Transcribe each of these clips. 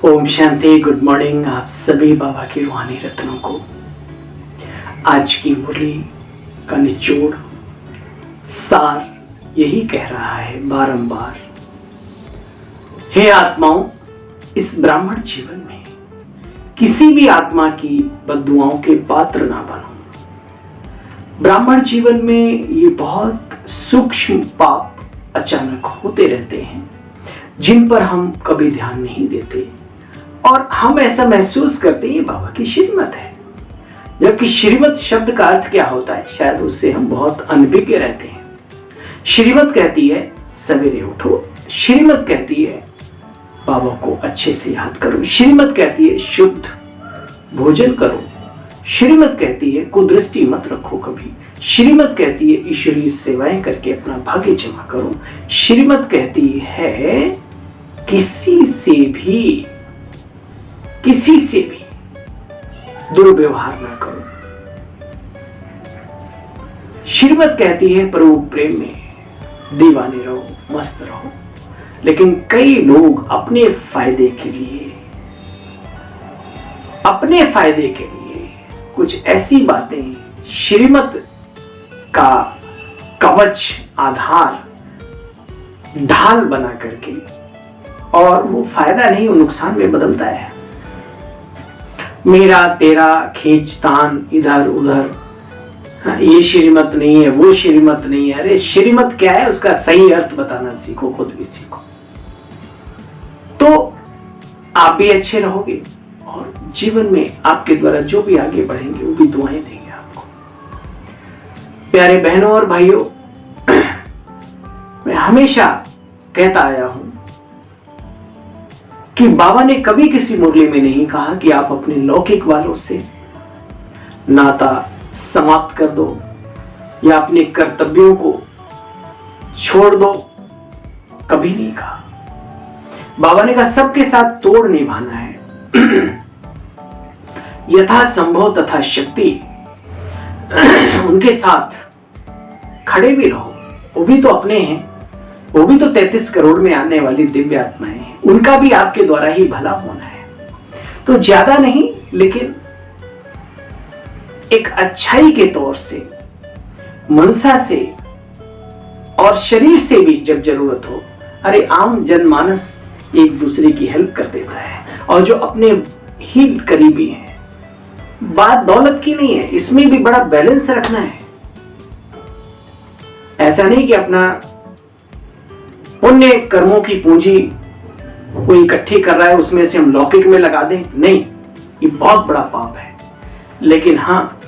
Om Shanti. Good morning आप सभी बाबा के रूहानी रत्नों को। आज की मुरली का निचोड़ सार यही कह रहा है बारंबार, हे आत्माओं, इस ब्राह्मण जीवन में किसी भी आत्मा की बद्दुआओं के पात्र ना बनो। ब्राह्मण जीवन में ये बहुत सूक्ष्म पाप अचानक होते रहते हैं जिन पर हम कभी ध्यान नहीं देते और हम ऐसा महसूस करते हैं ये बाबा की श्रीमत है, जबकि श्रीमत शब्द का अर्थ क्या होता है शायद उससे हम बहुत अनभिज्ञ रहते हैं। श्रीमत कहती है सवेरे उठो, श्रीमत कहती है बाबा को अच्छे से याद करो, श्रीमत कहती है शुद्ध भोजन करो, श्रीमत कहती है कुदृष्टि मत रखो कभी, श्रीमत कहती है ईश्वरीय सेवाएं करके अपना भाग्य जमा करो, श्रीमत कहती है किसी से भी दुर्व्यवहार ना करो। श्रीमत कहती है प्रभु प्रेम में दीवाने रहो, मस्त रहो। लेकिन कई लोग अपने फायदे के लिए कुछ ऐसी बातें श्रीमत का कवच आधार ढाल बना करके, और वो फायदा नहीं वो नुकसान में बदलता है। मेरा तेरा खींचतान इधर उधर, ये श्रीमत नहीं है वो श्रीमत नहीं है। अरे श्रीमत क्या है उसका सही अर्थ बताना सीखो, खुद भी सीखो, तो आप भी अच्छे रहोगे और जीवन में आपके द्वारा जो भी आगे बढ़ेंगे वो भी दुआएं देंगे आपको। प्यारे बहनों और भाइयों, मैं हमेशा कहता आया हूं कि बाबा ने कभी किसी मुरली में नहीं कहा कि आप अपने लौकिक वालों से नाता समाप्त कर दो या अपने कर्तव्यों को छोड़ दो, कभी नहीं कहा। बाबा ने कहा सबके साथ तोड़ निभाना है, यथा संभव तथा शक्ति उनके साथ खड़े भी रहो। वो भी तो अपने हैं, वो भी तो 33 करोड़ में आने वाली दिव्य आत्माएं हैं, उनका भी आपके द्वारा ही भला होना है। तो ज्यादा नहीं लेकिन एक अच्छाई के तौर से, मनसा से और शरीर से भी जब जरूरत हो। अरे आम जनमानस एक दूसरे की हेल्प कर देता है, और जो अपने ही करीबी हैं, बात दौलत की नहीं है, इसमें भी बड़ा बैलेंस रखना है। ऐसा नहीं कि अपना पुण्य कर्मों की पूंजी कोई इकट्ठी कर रहा है उसमें से हम लौकिक में लगा दें, नहीं, ये बहुत बड़ा पाप है। लेकिन हाँ,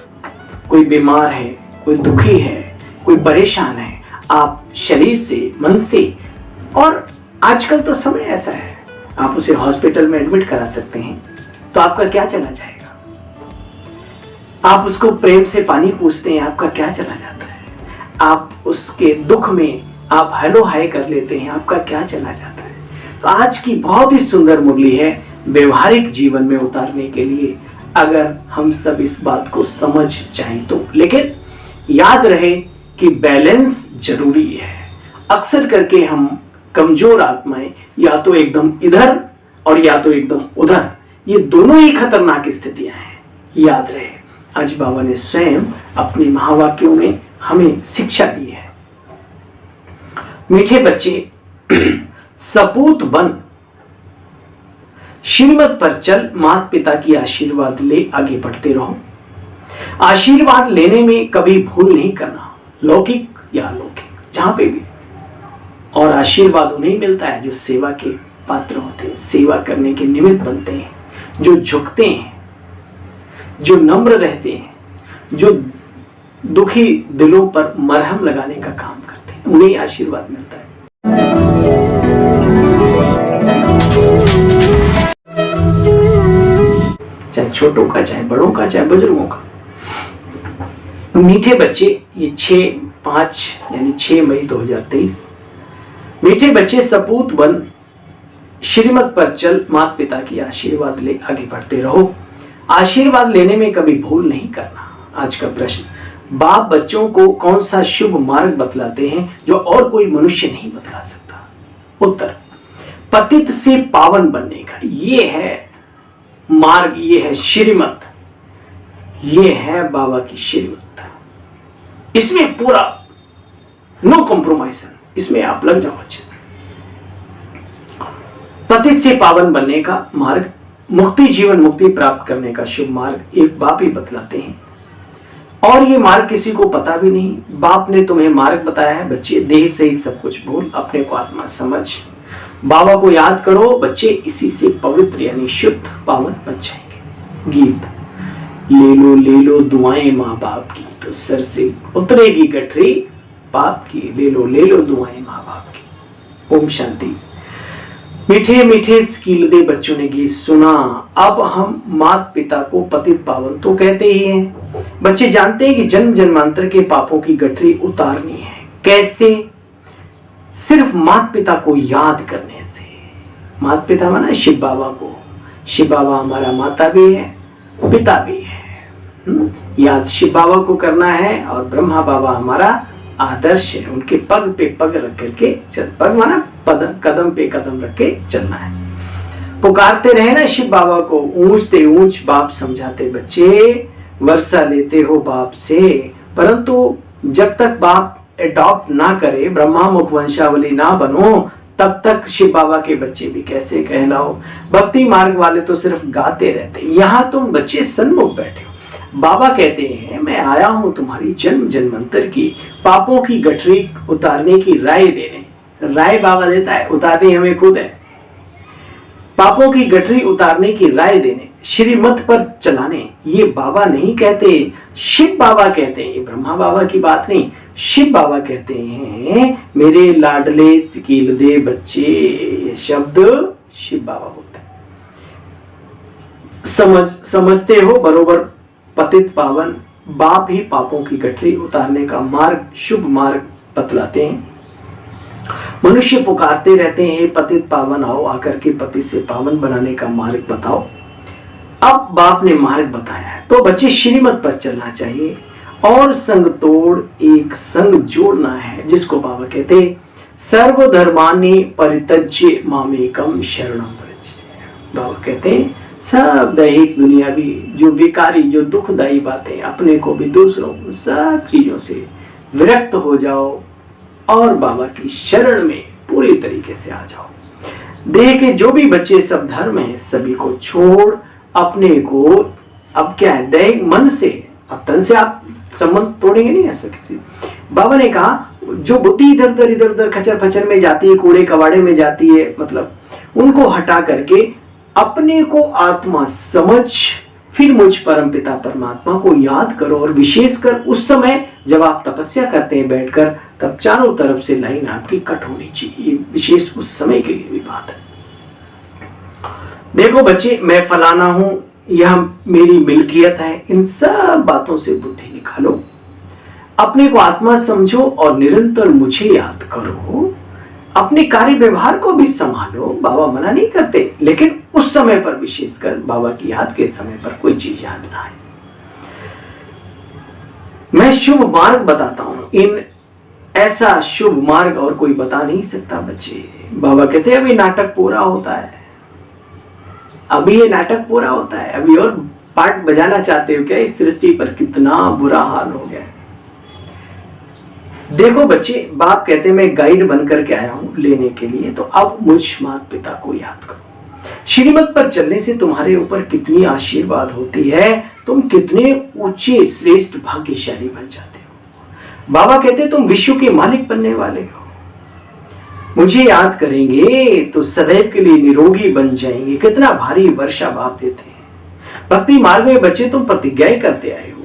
कोई बीमार है, कोई दुखी है, कोई परेशान है, आप शरीर से, मन से, और आजकल तो समय ऐसा है आप उसे हॉस्पिटल में एडमिट करा सकते हैं, तो आपका क्या चला जाएगा। आप उसको प्रेम से पानी पूछते हैं, आपका क्या चला जाता है। आप उसके दुख में आप हेलो हाय कर लेते हैं, आपका क्या चला जाता है। तो आज की बहुत ही सुंदर मुरली है व्यवहारिक जीवन में उतारने के लिए, अगर हम सब इस बात को समझ जाएं तो। लेकिन याद रहे कि बैलेंस जरूरी है। अक्सर करके हम कमजोर आत्माएं या तो एकदम इधर और या तो एकदम उधर, ये दोनों ही खतरनाक स्थितियां हैं। याद रहे, आज बाबा ने स्वयं अपने महावाक्यों में हमें शिक्षा दी है। मीठे बच्चे सपूत बन, श्रीमत पर चल, माता पिता की आशीर्वाद ले आगे बढ़ते रहो। आशीर्वाद लेने में कभी भूल नहीं करना, लौकिक या अलौकिक, जहां पे भी। और आशीर्वाद उन्हें मिलता है जो सेवा के पात्र होते हैं, सेवा करने के निमित्त बनते हैं, जो झुकते हैं, जो नम्र रहते हैं, जो दुखी दिलों पर मरहम लगाने का काम करते हैं, उन्हें आशीर्वाद मिलता है। चाहे छोटों का, चाहे बड़ों का, चाहे बुजुर्गों का। मीठे बच्चे, ये 6/5 यानी 6 मई 2023। मीठे बच्चे सपूत बन, श्रीमत पर चल, माता पिता की आशीर्वाद ले आगे बढ़ते रहो। आशीर्वाद लेने में कभी भूल नहीं करना। आज का प्रश्न, बाप बच्चों को कौन सा शुभ मार्ग बतलाते हैं जो और कोई मनुष्य नहीं बतला सकता। उत्तर, पतित से पावन बनने का ये है मार्ग, ये है श्रीमत, ये है बाबा की श्रीमत। इसमें पूरा नो कॉम्प्रोमाइज, इसमें आप लग जाओ अच्छे से। पतित से पावन बनने का मार्ग, मुक्ति, जीवन मुक्ति प्राप्त करने का शुभ मार्ग एक बाप ही बतलाते हैं, और ये मार्ग किसी को पता भी नहीं। बाप ने तुम्हें मार्ग बताया है बच्चे, देह से ही सब कुछ भूल, अपने को आत्मा समझ, बाबा को याद करो बच्चे, इसी से पवित्र यानी शुद्ध पावन बन जाएंगे। गीत ले लो दुआएं माँ बाप की, तो सर से उतरेगी गठरी पाप की। ले लो दुआएं माँ बाप की। ओम शांति। मीठे मीठे कीलदे बच्चों ने गीत सुना। अब हम माता पिता को पतित पावन तो कहते ही हैं। बच्चे जानते हैं कि जन्म जन्मांतर के पापों की गठरी उतारनी है। कैसे? सिर्फ माता पिता को याद करने से। माता पिता माना शिव बाबा को। शिव बाबा हमारा माता भी है, पिता भी है। याद शिव बाबा को करना है, और ब्रह्मा बाबा हमारा आदर्श है। उनके पग पे पग रख करके चल, पग माना कदम पे कदम रख के चलना है। पुकारते रहे ना शिव बाबा को, ऊंचते ऊंच बाप समझाते बच्चे, वर्षा लेते हो बाप से, परंतु जब तक बाप एडॉप्ट ना करे, ब्रह्मा मुख वंशावली ना बनो, तब तक शिव बाबा के बच्चे भी कैसे कहलाओ। भक्ति मार्ग वाले तो सिर्फ गाते रहते, यहाँ तुम बच्चे सन्मुख बैठे हो। बाबा कहते हैं मैं आया हूं तुम्हारी जन्म जन्मांतर की पापों की गठरी उतारने की राय देने। राय बाबा देता है, उतारनी हमें खुद है। पापों की गठरी उतारने की राय देने, श्रीमत पर चलाने, ये बाबा नहीं कहते, शिव बाबा कहते हैं। ये ब्रह्मा बाबा की बात नहीं, शिव बाबा कहते हैं मेरे लाडले कीलदे बच्चे। ये शब्द शिव बाबा बोलते हैं। समझते हो बरोबर पतित पावन बाप ही पापों की गठरी उतारने का मार्ग, शुभ मार्ग बतलाते हैं। मनुष्य पुकारते रहते हैं पतित पावन आओ, आकर के पति से पावन बनाने का मार्ग बताओ। अब बाप ने मार्ग बताया है तो बच्चे श्रीमत पर चलना चाहिए, और संग तोड़ एक संग जोड़ना है, जिसको बाबा कहते सर्वधर्मानि परित्यज्य मामेकम शरणं व्रज। बाबा कहते हैं सब दैहिक दुनियावी जो विकारी, जो दुखदायी बातें, अपने को भी दूसरों को, सब चीजों से विरक्त हो जाओ और बाबा की शरण में पूरी तरीके से आ जाओ। देह के जो भी बच्चे सब धर्म है, सभी को छोड़ अपने को, अब क्या है, दैहिक मन से, अब तन से आप संबंध तोड़ेंगे नहीं ऐसा किसी। बाबा ने कहा जो बुद्धि इधर उधर खचर फचर में जाती है, कूड़े कबाड़े में जाती है, मतलब उनको हटा करके अपने को आत्मा समझ, फिर मुझ परम पिता परमात्मा को याद करो। और विशेषकर उस समय जब आप तपस्या करते हैं बैठकर, तब चारों तरफ से लाइन आपकी कट होनी चाहिए। विशेष उस समय के लिए भी बात है। देखो बच्चे, मैं फलाना हूं, यह मेरी मिल्कियत है, इन सब बातों से बुद्धि निकालो, अपने को आत्मा समझो और निरंतर मुझे याद करो। अपने कार्य व्यवहार को भी संभालो। बाबा मना नहीं करते, लेकिन उस समय पर, विशेषकर बाबा की याद के समय पर कोई चीज याद ना आए। मैं शुभ मार्ग बताता हूं, इन ऐसा शुभ मार्ग और कोई बता नहीं सकता बच्चे। बाबा कहते हैं अभी नाटक पूरा होता है, अभी ये नाटक पूरा होता है, अभी और पार्ट बजाना चाहते हो क्या? इस सृष्टि पर कितना बुरा हाल हो गया। देखो बच्चे, बाप कहते हैं मैं गाइड बनकर के आया हूं लेने के लिए, तो अब मुझ माता पिता को याद करो। श्रीमत पर चलने से तुम्हारे ऊपर कितनी आशीर्वाद होती है, तुम कितने ऊंचे श्रेष्ठ भाग्यशाली बन जाते हो। बाबा कहते तुम विश्व के मालिक बनने वाले हो। मुझे याद करेंगे तो सदैव के लिए निरोगी बन जाएंगे। कितना भारी वर्षा बाप देते हैं। भक्ति मार्ग में बच्चे तुम प्रतिज्ञाएं करते आए हो,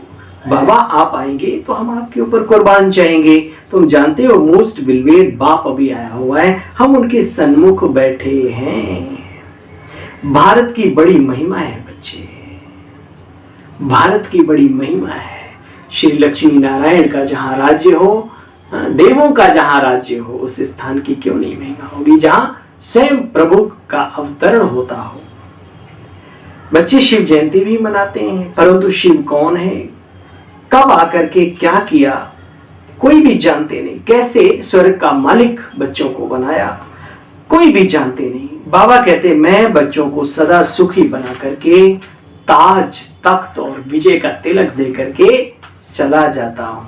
बाबा आप आएंगे तो हम आपके ऊपर कुर्बान जाएंगे। तुम जानते हो मोस्ट विलवेड बाप अभी आया हुआ है, हम उनके सन्मुख बैठे हैं। भारत की बड़ी महिमा है बच्चे, भारत की बड़ी महिमा है। श्री लक्ष्मी नारायण का जहां राज्य हो, देवों का जहां राज्य हो, उस स्थान की क्यों नहीं महिमा होगी जहां स्वयं प्रभु का अवतरण होता हो। बच्चे शिव जयंती भी मनाते हैं, परंतु शिव कौन है, कब आकर के क्या किया, कोई भी जानते नहीं। कैसे स्वर्ग का मालिक बच्चों को बनाया, कोई भी जानते नहीं। बाबा कहते मैं बच्चों को सदा सुखी बना करके ताज तख्त और विजय का तिलक दे करके चला जाता हूं।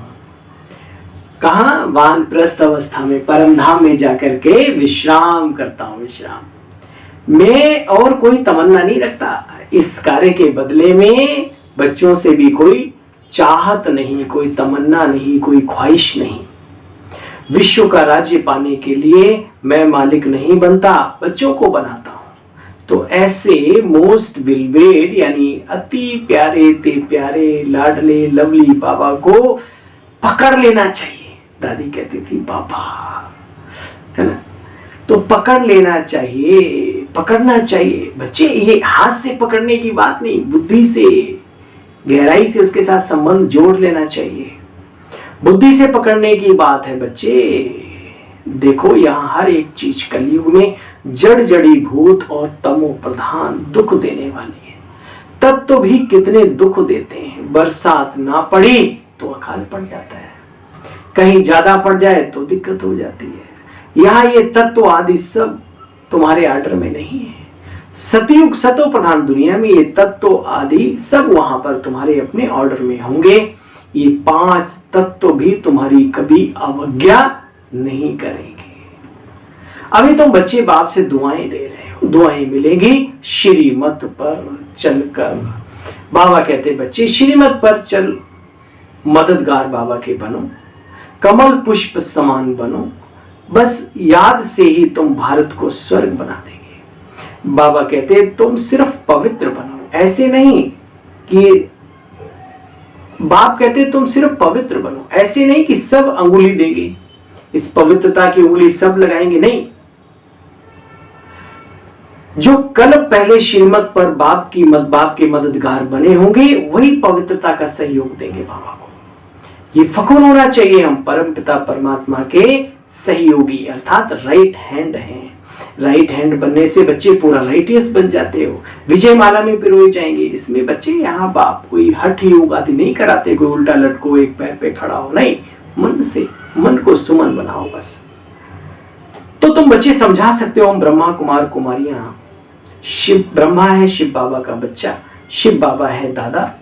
कहा? वानप्रस्थ अवस्था में परम धाम में जाकर के विश्राम करता हूं। विश्राम मैं और कोई तमन्ना नहीं रखता। इस कार्य के बदले में बच्चों से भी कोई चाहत नहीं, कोई तमन्ना नहीं, कोई ख्वाहिश नहीं। विश्व का राज्य पाने के लिए मैं मालिक नहीं बनता, बच्चों को बनाता हूं। तो ऐसे मोस्ट विलवेड यानी अति प्यारे ते प्यारे लाडले लवली बाबा को पकड़ लेना चाहिए। दादी कहती थी बाबा, है ना? तो पकड़ लेना चाहिए, पकड़ना चाहिए। बच्चे ये हाथ से पकड़ने की बात नहीं, बुद्धि से गहराई से उसके साथ संबंध जोड़ लेना चाहिए। बुद्धि से पकड़ने की बात है बच्चे। देखो यहाँ हर एक चीज कलयुग में जड़ जड़ी भूत और तमो प्रधान दुख देने वाली है। तत्व भी कितने दुख देते हैं। बरसात ना पड़ी तो अकाल पड़ जाता है, कहीं ज्यादा पड़ जाए तो दिक्कत हो जाती है। यहाँ ये तत्व आदि सब तुम्हारे आर्डर में नहीं है। सतयुग सतो प्रधान दुनिया में ये तत्व आदि सब वहां पर तुम्हारे अपने ऑर्डर में होंगे। ये 5 तत्व भी तुम्हारी कभी अवज्ञा नहीं करेंगे। अभी तुम बच्चे बाप से दुआएं ले रहे हो, दुआएं मिलेंगी श्रीमत पर चलकर। बाबा कहते बच्चे श्रीमत पर चल, मददगार बाबा के बनो, कमल पुष्प समान बनो। बस याद से ही तुम भारत को स्वर्ग बना देंगे। बाबा कहते तुम सिर्फ पवित्र बनो, ऐसे नहीं कि बाप कहते तुम सिर्फ पवित्र बनो, ऐसे नहीं कि सब अंगुली देंगे, इस पवित्रता की उंगली सब लगाएंगे, नहीं। जो कल पहले श्रीमत पर बाप के मददगार बने होंगे वही पवित्रता का सहयोग देंगे बाबा को। ये फख्र होना चाहिए हम परम पिता परमात्मा के सहयोगी अर्थात राइट हैंड हैं। राइट हैंड बनने से बच्चे पूरा राइटियस बन जाते हो, विजय माला में पिरोए जाएंगे। इसमें बच्चे यहाँ बाप कोई हठ योग आदि नहीं कराते, कोई उल्टा लटको एक पैर पे खड़ा हो, नहीं। मन से मन को सुमन बनाओ बस। तो तुम बच्चे समझा सकते हो हम ब्रह्मा कुमार कुमारियां, शिव ब्रह्मा है शिव बाबा का बच्चा, शिव बाबा है दादा,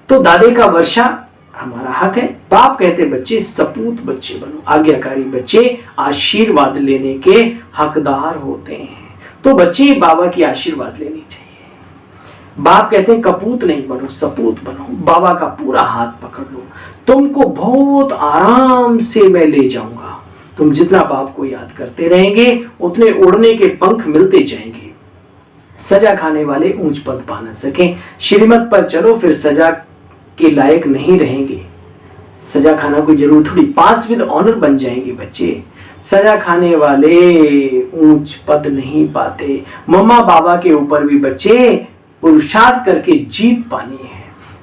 तो दादे का वर्षा हमारा हक है। बाप कहते बच्चे सपूत बच्चे बनो, आज्ञाकारी बच्चे आशीर्वाद लेने के हकदार होते हैं। तो बच्चे बाबा की आशीर्वाद लेनी चाहिए। बाप कहते हैं कपूत नहीं बनो, सपूत बनो। बाबा का पूरा हाथ पकड़ लो, तुमको बहुत आराम से मैं ले जाऊंगा। तुम जितना बाप को याद करते रहेंगे उतने उड़ने के पंख मिलते जाएंगे। सजा खाने वाले ऊंच पद पा न सके, श्रीमत पर चलो फिर सजा के लायक नहीं रहेंगे। सजा खाना कोई जरूर थोड़ी, पास विद ऑनर बन जाएंगे बच्चे। सजा खाने वाले ऊंच पद नहीं पाते। मम्मा बाबा के ऊपर भी बच्चे पुरुषार्थ करके जीत पानी है।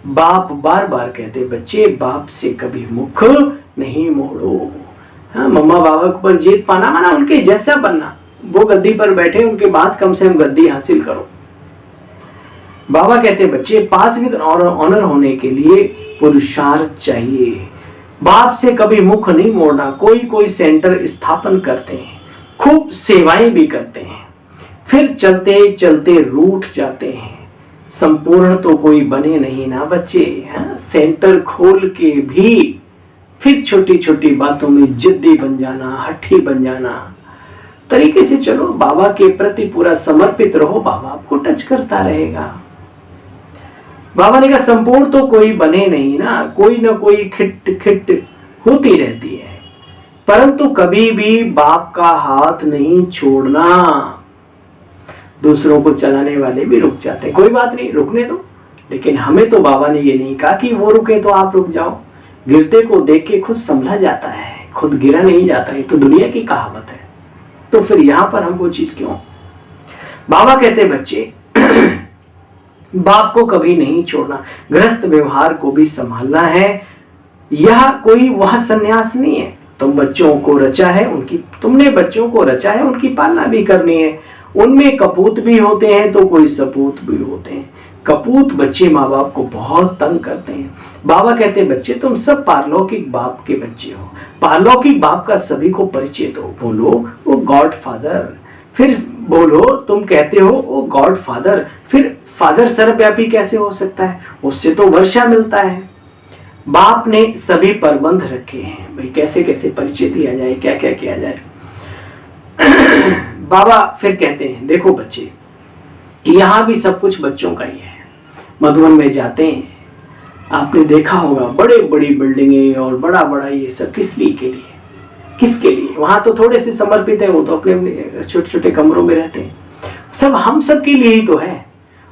बाप बार बार कहते बच्चे बाप से कभी मुख नहीं मोड़ो। हाँ, मम्मा बाबा के ऊपर जीत पाना माना उनके जैसा बनना। वो गद्दी पर बैठे, उनके बाद कम से कम गद्दी हासिल करो। बाबा कहते बच्चे पास विद ऑनर होने के लिए पुरुषार्थ चाहिए। बाप से कभी मुख नहीं मोड़ना। कोई सेंटर स्थापन करते हैं, खूब सेवाएं भी करते हैं, फिर चलते चलते रूठ जाते हैं। संपूर्ण तो कोई बने नहीं ना बच्चे। हाँ, सेंटर खोल के भी फिर छोटी छोटी बातों में जिद्दी बन जाना, हठी बन जाना। तरीके से चलो, बाबा के प्रति पूरा समर्पित रहो, बाबा आपको टच करता रहेगा। बाबा ने कहा संपूर्ण तो कोई बने नहीं ना कोई खिट खिट होती रहती है, परंतु कभी भी बाप का हाथ नहीं छोड़ना। दूसरों को चलाने वाले भी रुक जाते हैं, कोई बात नहीं, रुकने दो। लेकिन हमें तो बाबा ने ये नहीं कहा कि वो रुके तो आप रुक जाओ। गिरते को देख के खुद संभला जाता है, खुद गिरा नहीं जाता। ये तो दुनिया की कहावत है। तो फिर यहां पर हमको चीज क्यों? बाबा कहते बच्चे बाप को कभी नहीं छोड़ना, गृहस्थ व्यवहार को भी संभालना है। यह कोई वह संन्यास नहीं है। तुमने बच्चों को रचा है, उनकी पालना भी करनी है। उनमें कपूत भी होते हैं तो कोई सपूत भी होते हैं। कपूत बच्चे माँ बाप को बहुत तंग करते हैं। बाबा कहते हैं बच्चे तुम सब पारलौकिक बाप के बच्चे हो। पारलौकिक बाप का सभी को परिचय दो, बोलो वो गॉड फादर। फिर बोलो, तुम कहते हो ओ गॉड फादर, फिर फादर सर्वव्यापी कैसे हो सकता है? उससे तो वर्षा मिलता है। बाप ने सभी प्रबंध रखे हैं, भाई कैसे कैसे परिचय दिया जाए, क्या क्या किया जाए। बाबा फिर कहते हैं, देखो बच्चे, यहाँ भी सब कुछ बच्चों का ही है। मधुबन में जाते हैं, आपने देखा होगा बड़े बड़ी बिल्डिंगें और बड़ा बड़ा ये सब किस लिए के लिए, किसके लिए? वहां तो थोड़े से समर्पित है, वो तो अपने अपने छोटे छोटे कमरों में रहते हैं। सब हम सब के लिए ही तो है,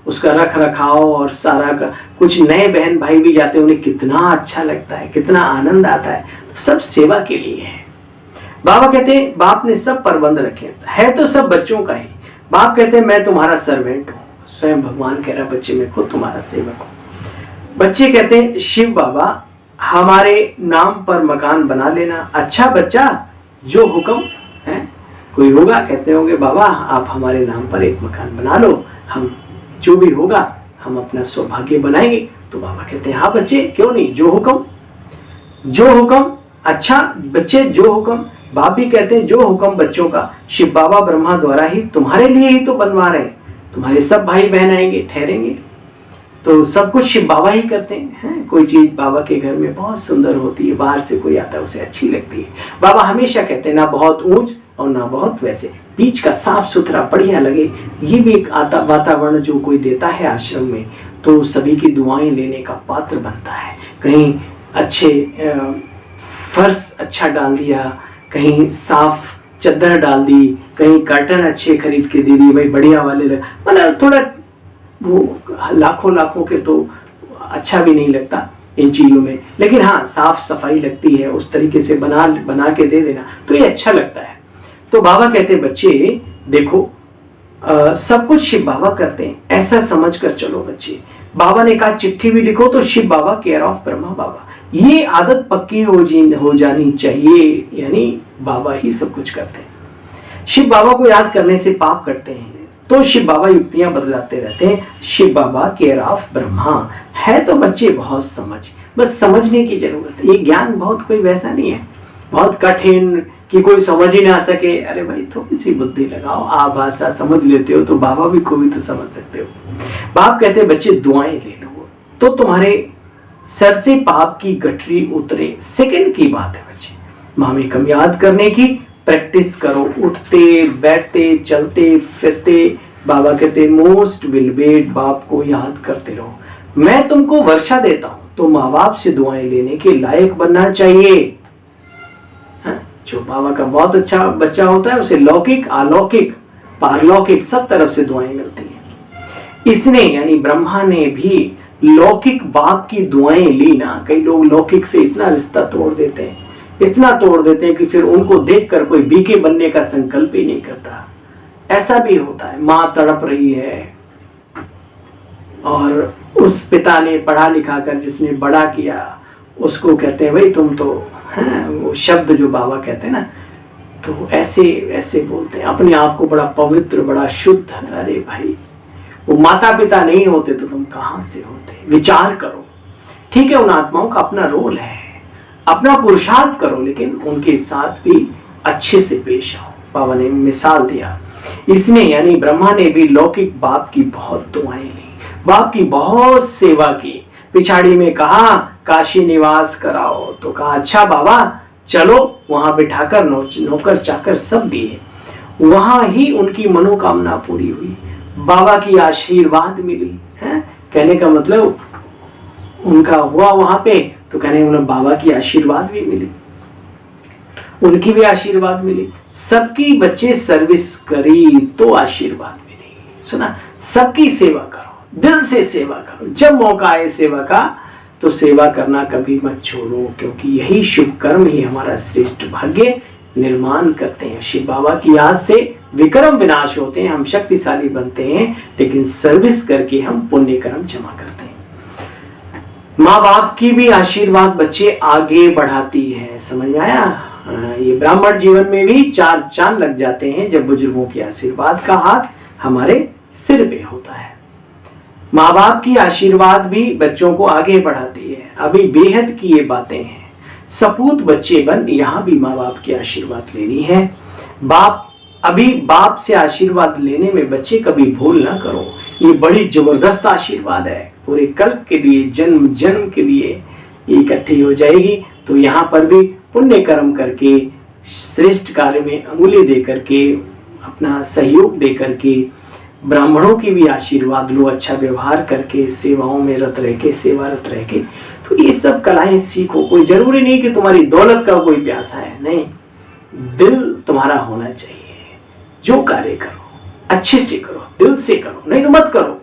उसका रख रखाव और सारा का। कुछ नए बहन भाई भी जाते हैं, उन्हें कितना अच्छा लगता है, कितना आनंद आता है, तो सब सेवा के लिए है। बाबा कहते हैं बाप ने सब प्रबंध रखे है, तो सब बच्चों का ही। बाप कहते हैं मैं तुम्हारा सर्वेंट हूँ, स्वयं भगवान कह रहा बच्चे मैं खुद तुम्हारा सेवक हूँ। बच्चे कहते हैं शिव बाबा हमारे नाम पर मकान बना लेना। अच्छा बच्चा, जो हुक्म है। कोई होगा कहते होंगे बाबा आप हमारे नाम पर एक मकान बना लो, हम जो भी होगा हम अपना सौभाग्य बनाएंगे। तो बाबा कहते हैं हाँ बच्चे, क्यों नहीं, जो हुक्म, जो हुक्म। अच्छा बच्चे, जो हुक्म। बाप भी कहते हैं जो हुक्म बच्चों का शिव बाबा ब्रह्मा द्वारा ही तुम्हारे लिए ही तो बनवा रहे हैं। तुम्हारे सब भाई बहन आएंगे, ठहरेंगे, तो सब कुछ शिव बाबा ही करते हैं। कोई चीज बाबा के घर में बहुत सुंदर होती है, बाहर से कोई आता है उसे अच्छी लगती है। बाबा हमेशा कहते हैं ना बहुत ऊंच और ना बहुत वैसे, बीच का साफ सुथरा बढ़िया लगे, ये भी एक आता वातावरण जो कोई देता है आश्रम में, तो सभी की दुआएं लेने का पात्र बनता है। कहीं अच्छे फर्श अच्छा डाल दिया, कहीं साफ चद्दर डाल दी, कहीं कर्टन अच्छे खरीद के दे दी, भाई बढ़िया वाले, मतलब थोड़ा वो लाखों लाखों के तो अच्छा भी नहीं लगता इन चीज़ों में, लेकिन हाँ साफ सफाई लगती है, उस तरीके से बना के दे देना तो ये अच्छा लगता है। तो बाबा कहते हैं बच्चे देखो सब कुछ शिव बाबा करते हैं, ऐसा समझ कर चलो बच्चे। बाबा ने कहा चिट्ठी भी लिखो तो शिव बाबा केयर ऑफ ब्रह्मा बाबा, ये आदत पक्की हो जानी चाहिए, यानी बाबा ही सब कुछ करते हैं। शिव बाबा को याद करने से पाप करते हैं, तो शिव बाबा युक्तियां बदलाते रहते हैं। शिव बाबा केयर ऑफ ब्रह्मा है, तो बच्चे बहुत समझ, बस समझने की जरूरत है। ये ज्ञान बहुत कोई वैसा नहीं है बहुत कठिन कि कोई समझ ही ना सके। अरे भाई थोड़ी सी बुद्धि लगाओ, आप भाषा समझ लेते हो तो बाबा भी को भी तो समझ सकते हो। बाप कहते हैं बच्चे दुआएं ले लो तो तुम्हारे सर से पाप की गठरी उतरे। सेकंड की बात है बच्चे, मामे कम याद करने की प्रैक्टिस करो, उठते बैठते चलते फिरते। बाबा कहते मोस्ट विल वेट, बाप को याद करते रहो। मैं तुमको वर्षा देता हूं तो माँ बाप से दुआएं लेने के लायक बनना चाहिए। जो बाबा का बहुत अच्छा बच्चा होता है उसे लौकिक अलौकिक पारलौकिक सब तरफ से दुआएं मिलती हैं। इसने यानी ब्रह्मा ने भी लौकिक बाप की दुआएं ली ना। कई लोग लौकिक से इतना रिश्ता तोड़ देते हैं, इतना तोड़ देते हैं कि फिर उनको देखकर कोई बीके बनने का संकल्प ही नहीं करता। ऐसा भी होता है, माँ तड़प रही है और उस पिता ने पढ़ा लिखा कर जिसने बड़ा किया उसको कहते हैं भाई तुम तो हैं, वो शब्द जो बाबा कहते हैं ना, तो ऐसे ऐसे बोलते हैं अपने आप को बड़ा पवित्र बड़ा शुद्ध। अरे भाई वो माता पिता नहीं होते तो तुम कहां से होते? विचार करो। ठीक है, उन आत्माओं का अपना रोल है, अपना पुरुषार्थ करो, लेकिन उनके साथ भी अच्छे से पेश आओ। बाबा ने मिसाल दिया, इसने यानी ब्रह्मा ने भी लौकिक बाप की बहुत दुआएं ली, बाप की बहुत सेवा की। पिछाड़ी में कहा काशी निवास कराओ, तो कहा अच्छा बाबा चलो, वहां बिठाकर नौकर चाकर सब दिए, वहां ही उनकी मनोकामना पूरी हुई, बाबा की आशीर्वाद मिली है। कहने का मतलब उनका हुआ वहां पे, तो कहने का मतलब बाबा की आशीर्वाद भी मिली, उनकी भी आशीर्वाद मिली। सबकी बच्चे सर्विस करी तो आशीर्वाद मिली। सुना, सबकी सेवा करो, दिल से सेवा करो, जब मौका आए सेवा का तो सेवा करना कभी मत छोड़ो, क्योंकि यही शुभ कर्म ही हमारा श्रेष्ठ भाग्य निर्माण करते हैं। शिव बाबा की याद से विक्रम विनाश होते हैं, हम शक्तिशाली बनते हैं, लेकिन सर्विस करके हम पुण्य कर्म जमा करते हैं। माँ बाप की भी आशीर्वाद बच्चे आगे बढ़ाती है, समझ में आया? ये ब्राह्मण जीवन में भी चार चांद लग जाते हैं जब बुजुर्गों के आशीर्वाद का हाथ हमारे सिर पे होता है। माँ बाप की आशीर्वाद भी बच्चों को आगे बढ़ाती है। अभी बेहद की ये बातें हैं, सपूत बच्चे बन, यहाँ भी माँ बाप की आशीर्वाद लेनी है। बाप अभी बाप से आशीर्वाद लेने में बच्चे कभी भूल ना करो, ये बड़ी जबरदस्त आशीर्वाद है, पूरे कल्प के लिए, जन्म जन्म के लिए इकट्ठी हो जाएगी। तो यहाँ पर भी पुण्य कर्म करके, श्रेष्ठ कार्य में अंगुली दे करके, अपना सहयोग दे करके, ब्राह्मणों की भी आशीर्वाद लो, अच्छा व्यवहार करके, सेवाओं में रत रह के, सेवारत रह के। तो ये सब कलाएं सीखो। कोई जरूरी नहीं कि तुम्हारी दौलत का कोई प्यासा है, नहीं, दिल तुम्हारा होना चाहिए। जो कार्य करो अच्छे से करो, दिल से करो, नहीं तो मत करो।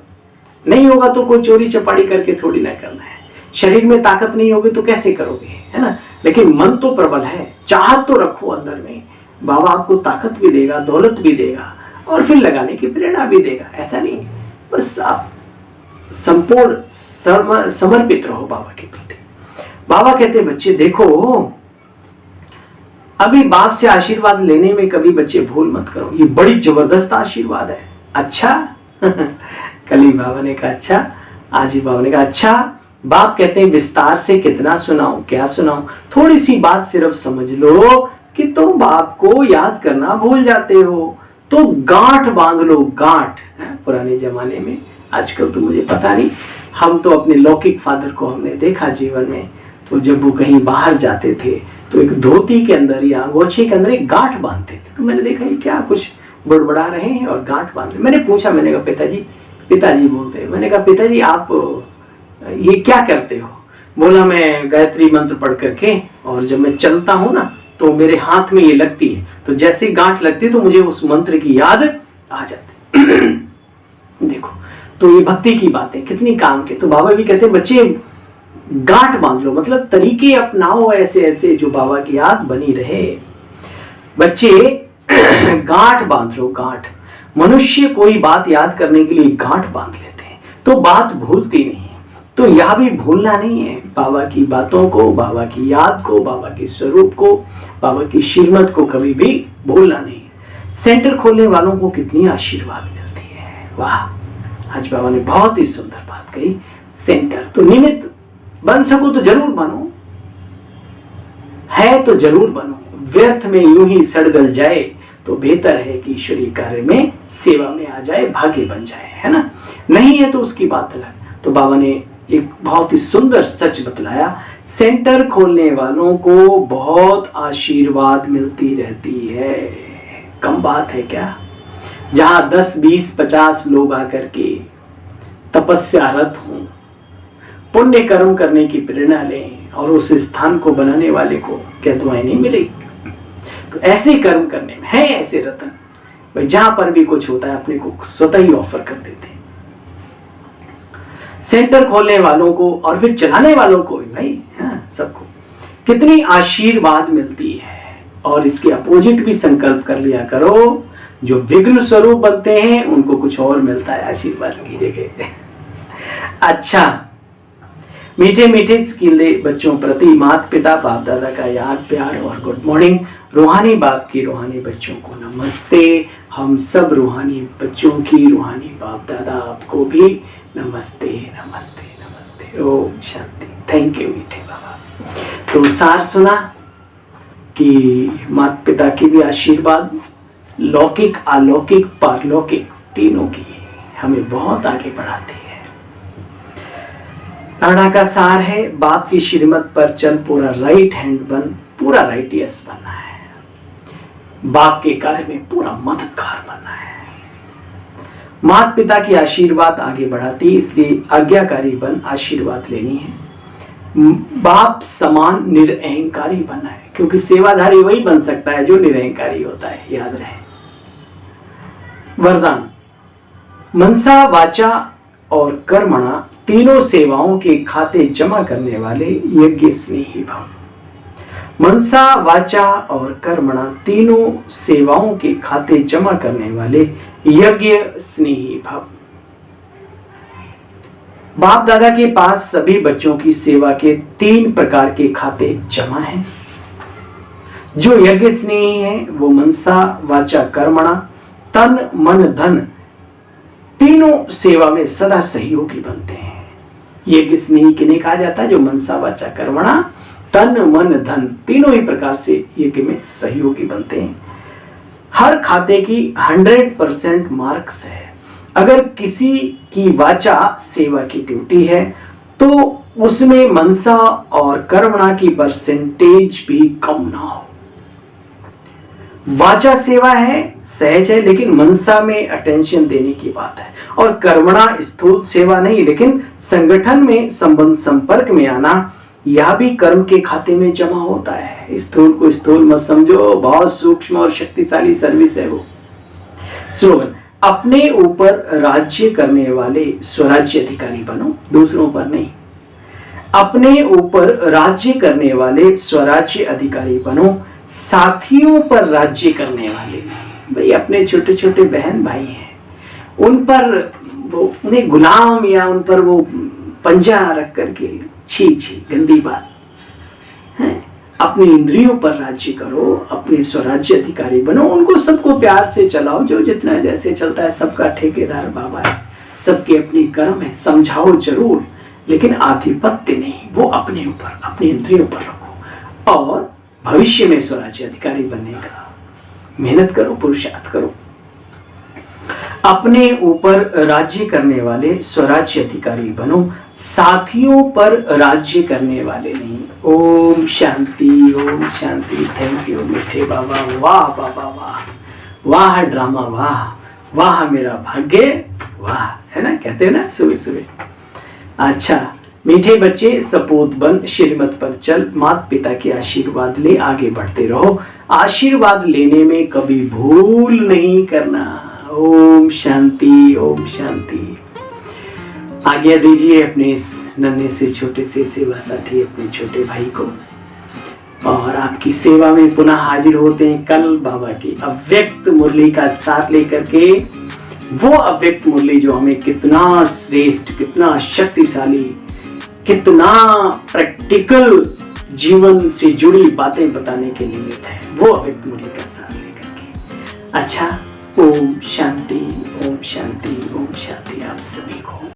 नहीं होगा तो कोई चोरी चपाड़ी करके थोड़ी ना करना है। शरीर में ताकत नहीं होगी तो कैसे करोगे, है ना। लेकिन मन तो प्रबल है, चाहत तो रखो अंदर में, बाबा आपको ताकत भी देगा, दौलत भी देगा और फिर लगाने की प्रेरणा भी देगा। ऐसा नहीं, बस आप संपूर्ण समर्पित रहो बाबा के प्रति। बाबा कहते बच्चे देखो, अभी बाप से आशीर्वाद लेने में कभी बच्चे भूल मत करो, ये बड़ी जबरदस्त आशीर्वाद है। अच्छा कल ही बाबा ने कहा अच्छा, आज ही बाबा ने कहा अच्छा। बाप कहते हैं विस्तार से कितना सुनाऊं, क्या सुनाऊं, थोड़ी सी बात सिर्फ समझ लो कि तुम बाप को याद करना भूल जाते हो, तो गांठ बांध लो, गांठ। पुराने जमाने में, आजकल तो मुझे पता नहीं, हम तो अपने लौकिक फादर को हमने देखा जीवन में, तो जब वो कहीं बाहर जाते थे तो एक धोती के अंदर या अंगोछे के अंदर एक गांठ बांधते थे। तो मैंने देखा ये क्या कुछ बड़बड़ा रहे हैं और गांठ बांध रहे। मैंने पूछा, मैंने कहा पिताजी बोलते हैं। मैंने कहा पिताजी आप ये क्या करते हो? बोला मैं गायत्री मंत्र पढ़ करके, और जब मैं चलता हूँ ना तो मेरे हाथ में ये लगती है, तो जैसे गांठ लगती है तो मुझे उस मंत्र की याद आ जाती। देखो, तो ये भक्ति की बात है, कितनी काम के। तो बाबा भी कहते हैं बच्चे गांठ बांध लो, मतलब तरीके अपनाओ ऐसे ऐसे जो बाबा की याद बनी रहे। बच्चे गांठ बांध लो, गांठ। मनुष्य कोई बात याद करने के लिए गांठ बांध लेते हैं तो बात भूलती नहीं है। तो यह भी भूलना नहीं है, बाबा की बातों को, बाबा की याद को, बाबा के स्वरूप को, बाबा की श्रीमत को कभी भी भूलना नहीं है। सेंटर खोलने वालों को कितनी आशीर्वाद मिलती है, वाह। आज बाबा ने बहुत ही सुंदर बात कही। सेंटर तो निमित्त बन सको तो जरूर बनो, है तो जरूर बनो। व्यर्थ में यूं ही सड़गल जाए तो बेहतर है कि ईश्वरीय कार्य में, सेवा में आ जाए, भाग्य बन जाए, है ना। नहीं है तो उसकी बात अलग। तो बाबा ने एक बहुत ही सुंदर सच बतलाया, सेंटर खोलने वालों को बहुत आशीर्वाद मिलती रहती है। कम बात है क्या? जहां 10, 20, 50 लोग आकर के तपस्यारत हों, पुण्य कर्म करने की प्रेरणा लें और उस स्थान को बनाने वाले को क्या दुआएं नहीं मिलेगी? तो ऐसे कर्म करने में है ऐसे रतन भाई, जहां पर भी कुछ होता है अपने को स्वतः ही ऑफर कर देते हैं। सेंटर खोलने वालों को और फिर चलाने वालों को भी भाई, सबको कितनी आशीर्वाद मिलती है। और इसके अपोजिट भी संकल्प कर लिया करो, जो विघ्न स्वरूप बनते हैं उनको कुछ और मिलता है आशीर्वाद की जगह। अच्छा, मीठे मीठे स्किले बच्चों प्रति माता पिता बाप दादा का याद प्यार और गुड मॉर्निंग। रूहानी बाप की रूहानी बच्चों को नमस्ते। हम सब रूहानी बच्चों की रूहानी बाप दादा आपको भी नमस्ते नमस्ते नमस्ते। ओम शांति। थैंक यू मीठे बाबा। तो सार सुना कि माता पिता की भी आशीर्वाद, लौकिक अलौकिक पारलौकिक तीनों की, हमें बहुत आगे बढ़ाती है। प्रणा का सार है, बाप की श्रीमत पर चल, पूरा राइट हैंड बन, पूरा राइटियस बनना है, बाप के कार्य में पूरा मददगार बनना है। माता पिता की आशीर्वाद आगे बढ़ाती, इसलिए आज्ञाकारी बन, आशीर्वाद लेनी है। बाप समान निरअहंकारी बनना है, क्योंकि सेवाधारी वही बन सकता है जो निरअहंकारी होता है, याद रहे। वरदान, मनसा वाचा और कर्मणा तीनों सेवाओं के खाते जमा करने वाले यज्ञ स्नेही भव। मनसा वाचा और कर्मणा तीनों सेवाओं के खाते जमा करने वाले यज्ञ स्नेही भव। बाप दादा के पास सभी बच्चों की सेवा के 3 प्रकार के खाते जमा हैं। जो यज्ञ स्नेही है वो मनसा वाचा कर्मणा, तन मन धन तीनों सेवा में सदा सहयोगी बनते हैं। यज्ञ स्नेही किन्हें कहा जाता है? जो मनसा वाचा कर्मणा तन मन धन तीनों ही प्रकार से यज्ञ में सहयोगी बनते हैं। हर खाते की 100% मार्क्स है। अगर किसी की वाचा सेवा की ड्यूटी है तो उसमें मनसा और कर्मणा की परसेंटेज भी कम ना हो। वाचा सेवा है, सहज है, लेकिन मनसा में अटेंशन देने की बात है। और कर्मणा स्थूल सेवा नहीं, लेकिन संगठन में संबंध संपर्क में आना, यह भी कर्म के खाते में जमा होता है। स्थूल को स्थूल मत समझो, बहुत सूक्ष्म और शक्तिशाली सर्विस है वो। स्लोगन, अपने ऊपर राज्य करने वाले स्वराज्य अधिकारी बनो, दूसरों पर नहीं। अपने ऊपर राज्य करने वाले स्वराज्य अधिकारी बनो, साथियों पर राज्य करने वाले नहीं। भाई अपने छोटे छोटे बहन भाई हैं, उन पर वो उन्हें गुलाम या उन पर वो पंजा रख करके, छी छी गंदी बात है। अपनी इंद्रियों पर राज्य करो, अपने स्वराज्य अधिकारी बनो, उनको सबको प्यार से चलाओ, जो जितना जैसे चलता है। सबका ठेकेदार बाबा है, सबके अपनी कर्म है, समझाओ जरूर, लेकिन आधिपत्य नहीं, वो अपने ऊपर, अपनी इंद्रियों पर रखो। और भविष्य में स्वराज्य अधिकारी बनने का मेहनत करो, पुरुषार्थ करो। अपने ऊपर राज्य करने वाले स्वराज्य अधिकारी बनो, साथियों पर राज्य करने वाले नहीं। ओम शांति, ओम शांति। थैंक यू मीठे बाबा। वाह बाबा वाह, वाह ड्रामा, वाह वाह मेरा भाग्य, वाह, है ना, कहते हो ना सुबह सुबह। अच्छा मीठे बच्चे, सपूत बन, श्रीमत पर चल, माता पिता के आशीर्वाद ले, आगे बढ़ते रहो। आशीर्वाद लेने में कभी भूल नहीं करना। ओम शांति, ओम शांति। आज्ञा दीजिए अपने इस नन्हे से छोटे से सेवा साथी, अपने छोटे भाई को, और आपकी सेवा में पुनः हाजिर होते हैं कल बाबा की अव्यक्त मुरली का साथ लेकर के। वो अव्यक्त मुरली जो हमें कितना श्रेष्ठ, कितना शक्तिशाली, कितना प्रैक्टिकल जीवन से जुड़ी बातें बताने के निमित्त है, वो अव्यक्त मुरली का साथ लेकर के। अच्छा, ओम शांति, ओम शांति, ओम शांति आप सभी को।